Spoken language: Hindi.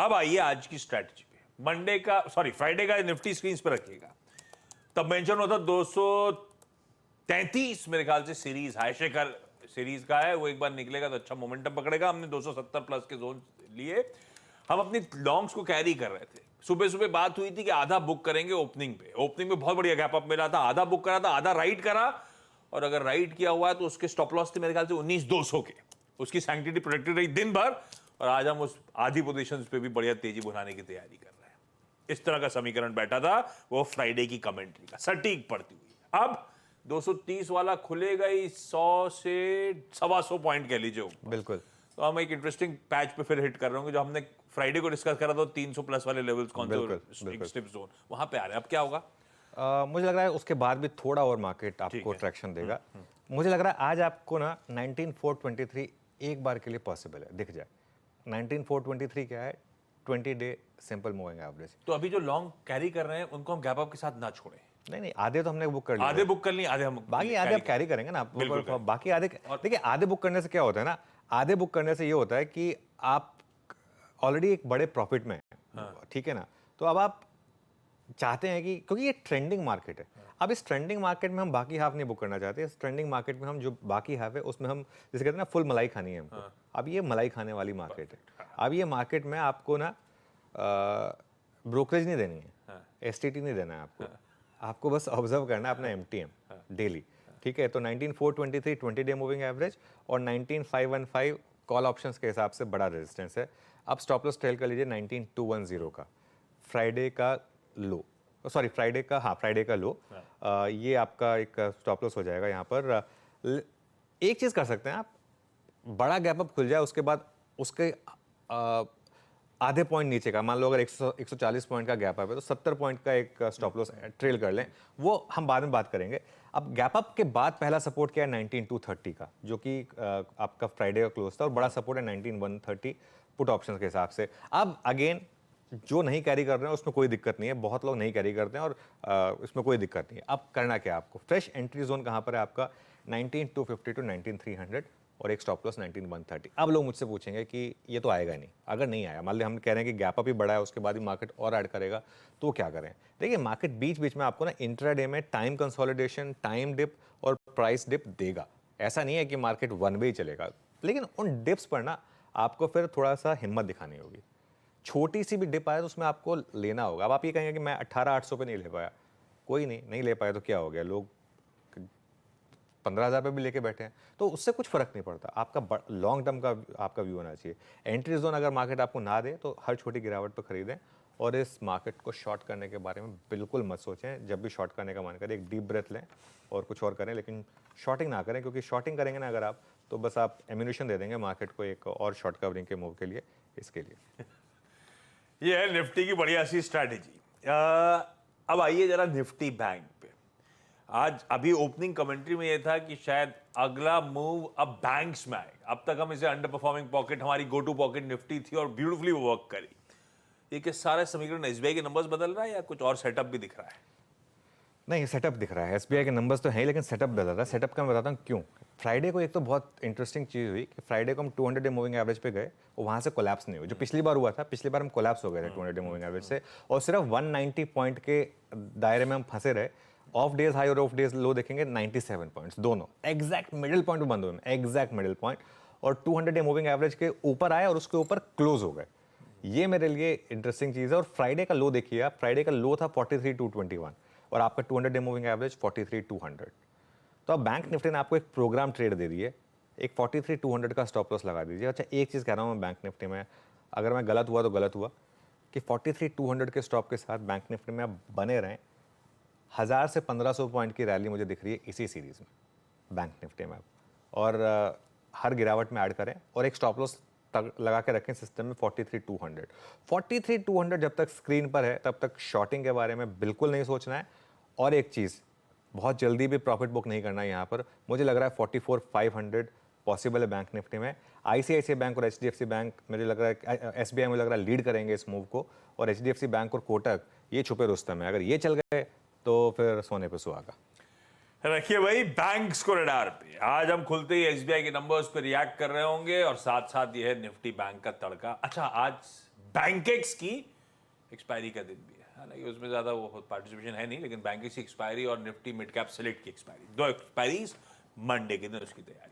अब आइए आज की स्ट्रैटेजी पे। फ्राइडे का निफ्टी स्क्रीन पे रखिएगा। तब मेंशन होता 233 मेरे ख्याल से सीरीज हाई शेकर सीरीज का है, वो एक बार निकलेगा तो अच्छा मोमेंटम पकड़ेगा। हमने 270 प्लस के जोन लिए, हम अपनी लॉन्ग्स को कैरी कर रहे थे। सुबह सुबह बात हुई थी कि आधा बुक करेंगे ओपनिंग पे बहुत बढ़िया गैप अप मिला था, आधा बुक करा था, आधा राइट करा। और अगर राइट किया हुआ है तो उसके स्टॉप लॉस थे मेरे ख्याल से 19,200 के। उसकी सैंक्टिटी प्रोटेक्टेड रही दिन भर, और आज हम उस आधी पोजीशंस पे भी बढ़िया तेजी बनाने की तैयारी कर रहे हैं। इस तरह का समीकरण बैठा था वो फ्राइडे की कमेंट्री का, सटीक पड़ती हुई। अब 230 वाला खुलेगा ही 100 से 125 पॉइंट कह लीजिए बिल्कुल। तो हम एक इंटरेस्टिंग पैच पे फिर हिट कर रहे होंगे। जो हमने फ्राइडे को डिस्कस करा था 300 प्लस वाले लेवल्स कौन से स्टिप जोन, वहां पे आ रहे हैं। अब क्या होगा? मुझे लग रहा है उसके बाद भी थोड़ा और मार्केट आपको ट्रैक्शन देगा। मुझे लग रहा है आज आपको ना 19423 एक बार के लिए पॉसिबल है, दिख जाए। 19423 क्या है? 20 डे सिंपल मूविंग एवरेज। तो अभी जो लॉन्ग कैरी कर रहे हैं उनको हम गैप अप के साथ ना छोड़ें। नहीं, आधे तो हमने बुक कर लिए, आधे बुक कर लिए, आधे हम बाकी आधे आप कैरी करेंगे ना। बाकी आधे देखिए, आधे बुक करने से क्या होता है ना, आधे बुक करने से ये होता है कि आप ऑलरेडी एक बड़े प्रॉफिट में हैं, ठीक है ना। तो अब आप चाहते हैं कि क्योंकि ये ट्रेंडिंग मार्केट है, अब इस ट्रेंडिंग मार्केट में हम बाकी हाफ नहीं बुक करना चाहते। इस ट्रेंडिंग मार्केट में हम जो बाकी हाफ है उसमें हम जैसे कहते हैं ना, फुल मलाई खानी है हमको। अब ये मलाई खाने वाली मार्केट है। अब ये मार्केट में आपको ना ब्रोकरेज नहीं देनी है, एसटीटी नहीं देना है आपको। आपको बस ऑब्जर्व करना है अपना एमटीएम डेली, ठीक है। तो 19423 20 डे मूविंग एवरेज और 19515 कॉल ऑप्शंस के हिसाब से बड़ा रेजिस्टेंस है। अब स्टॉप लॉस ट्रेल कर लीजिए 19210 का, फ्राइडे का लो, फ्राइडे का लो। ये आपका एक स्टॉप लॉस हो जाएगा यहाँ पर। एक चीज़ कर सकते हैं आप, बड़ा गैप अप खुल जाए उसके बाद उसके आधे पॉइंट नीचे का, मान लो अगर 140 पॉइंट का गैप अप है तो 70 पॉइंट का एक स्टॉप लॉस ट्रेल कर लें, वो हम बाद में बात करेंगे। अब गैप अप के बाद पहला सपोर्ट क्या है 19230 का, जो कि आपका फ्राइडे का क्लोज था, और बड़ा सपोर्ट है 19130 पुट ऑप्शन के हिसाब से। अब अगेन जो नहीं कैरी कर रहे हैं उसमें कोई दिक्कत नहीं है, बहुत लोग नहीं कैरी करते हैं और इसमें कोई दिक्कत नहीं है। अब करना क्या है आपको, फ्रेश एंट्री जोन कहाँ पर है आपका 19250 टू 19300 और एक स्टॉप लॉस 19130। अब लोग मुझसे पूछेंगे कि ये तो आएगा नहीं, अगर नहीं आया, मान ली हम कह रहे हैं कि गैप अप ही बड़ा है उसके बाद ही मार्केट और ऐड करेगा, तो क्या करें। देखिए, मार्केट बीच बीच में आपको ना इंट्राडे में टाइम कंसोलिडेशन, टाइम डिप और प्राइस डिप देगा। ऐसा नहीं है कि मार्केट वन वे ही चलेगा, लेकिन उन डिप्स पर ना आपको फिर थोड़ा सा हिम्मत दिखानी होगी। छोटी सी भी डिप आए तो उसमें आपको लेना होगा। अब आप ये कहेंगे कि मैं 18,800 पे नहीं ले पाया, कोई नहीं ले पाया तो क्या हो गया, लोग 15,000 पे भी लेके बैठे हैं, तो उससे कुछ फर्क नहीं पड़ता। आपका लॉन्ग टर्म का आपका व्यू होना चाहिए। एंट्री जोन अगर मार्केट आपको ना दे तो हर छोटी गिरावट पर खरीदें, और इस मार्केट को शॉर्ट करने के बारे में बिल्कुल मत सोचें। जब भी शॉर्ट करने का मन करे एक डीप ब्रेथ लें और कुछ और करें, लेकिन शॉर्टिंग ना करें, क्योंकि शॉर्टिंग करेंगे ना अगर आप, तो बस आप एम्यूनिशन दे देंगे मार्केट को एक और शॉर्ट कवरिंग के मूव के लिए। इसके लिए ये है निफ्टी की बढ़िया सी स्ट्रैटेजी। अब आइए जरा निफ्टी बैंक पे। आज अभी ओपनिंग कमेंट्री में ये था कि शायद अगला मूव अब बैंक्स में आएगा। अब तक हम इसे अंडर परफॉर्मिंग पॉकेट, हमारी गो टू पॉकेट निफ्टी थी और ब्यूटीफुली वो वर्क करी। ये कि सारे समीकरण एसबीआई के नंबर्स बदल रहा है या कुछ और सेटअप भी दिख रहा है? नहीं, सेटअप दिख रहा है। एसबीआई के नंबर्स तो हैं, लेकिन सेटअप बदल रहा है। सेटअप का मैं बताता हूँ क्यों। फ्राइडे को एक तो बहुत इंटरेस्टिंग चीज़ हुई कि फ्राइडे को हम 200 डे मूविंग एवरेज पे गए और वहाँ से कोलैप्स नहीं हुई, जो पिछली बार हुआ था। पिछली बार हम कोलैप्स हो गए थे 200 डे मूविंग एवरेज से, और सिर्फ 190 पॉइंट के दायरे में हम फंसे रहे। ऑफ डेज हाई और ऑफ डेज लो देखेंगे 97 पॉइंट्स, दोनों एग्जैक्ट मिडिल पॉइंट में बंद हुए, एग्जैक्ट मिडिल पॉइंट, और 200 डे मूविंग एवरेज के ऊपर आए और उसके ऊपर क्लोज हो गए। ये मेरे लिए इंटरेस्टिंग चीज़ है। और फ्राइडे का लो देखिए आप, फ्राइडे का लो था 43,221 और आपका 200 डे मूविंग एवरेज 43,200। तो अब बैंक निफ्टी ने आपको एक प्रोग्राम ट्रेड दे दी है, एक 43,200 का स्टॉप लॉस लगा दीजिए। अच्छा, एक चीज़ कह रहा हूँ मैं बैंक निफ्टी में, अगर मैं गलत हुआ तो गलत हुआ, कि 43,200 के स्टॉप के साथ बैंक निफ्टी में आप बने रहें। 1000 से 1500 पॉइंट की रैली मुझे दिख रही है इसी सीरीज़ में बैंक निफ्टी में, और हर गिरावट में ऐड करें और एक स्टॉप लॉस लगा के रखें सिस्टम में 43,200। 43,200 जब तक स्क्रीन पर है तब तक शॉर्टिंग के बारे में बिल्कुल नहीं सोचना है। और एक चीज़, बहुत जल्दी भी प्रॉफिट बुक नहीं करना है यहाँ पर। मुझे लग रहा है 44,500 पॉसिबल है बैंक निफ्टी में। आईसीआईसीआई बैंक और एचडीएफसी बैंक मुझे लग रहा है, एसबीआई मुझे लग रहा है लीड करेंगे इस मूव को, और एचडीएफसी बैंक और कोटक ये छुपे रुस्तम है। अगर ये चल गए तो फिर सोने पे सुहागा। रखिए भाई बैंक्स को रडार पे। आज हम खुलते ही एसबीआई के नंबर्स पे रिएक्ट कर रहे होंगे और साथ साथ ये है निफ्टी बैंक का तड़का। अच्छा, आज बैंकेक्स की एक्सपायरी का दिन भी है, हालांकि उसमें ज्यादा वो पार्टिसिपेशन है नहीं, लेकिन बैंकेक्स की एक्सपायरी और निफ्टी मिड कैप सेलेक्ट की एक्सपायरी, दो एक्सपायरीज मंडे के दिन उसकी तैयारी।